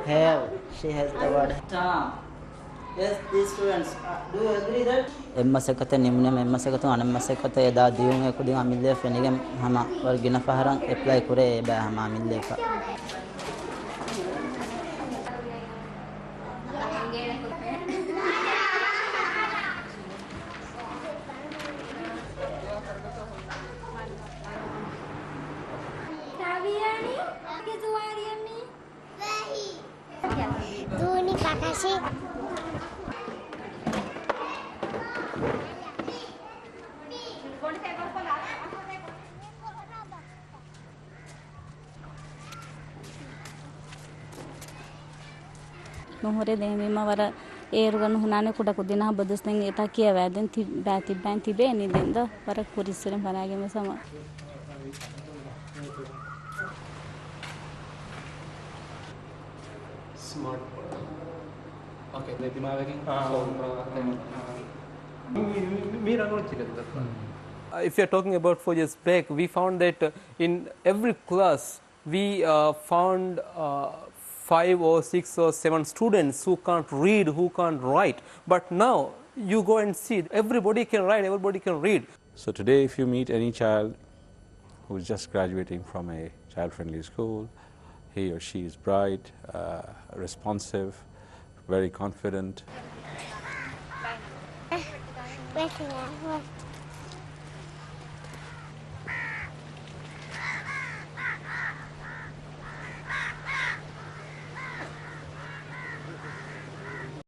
Have. She has the word. Yes, these students. Do you agree that? Emmasakata nimne emmasakatu anammasakata yada diyun ekudin amille fenigem hama wargina faharan apply kure ba hama amille fa. Nuhore demi mawara eruganu hunane kuda kudina badusnen eta kiya waden ti bati banti be ni denda para kurisren banage me sama smart okay the dimagin if you are talking about 4 years back, we found that in every class we found 5 or 6 or 7 students who can't read, who can't write. But now you go and see, everybody can write, everybody can read. So today if you meet any child who is just graduating from a child-friendly school, he or she is bright, responsive, very confident.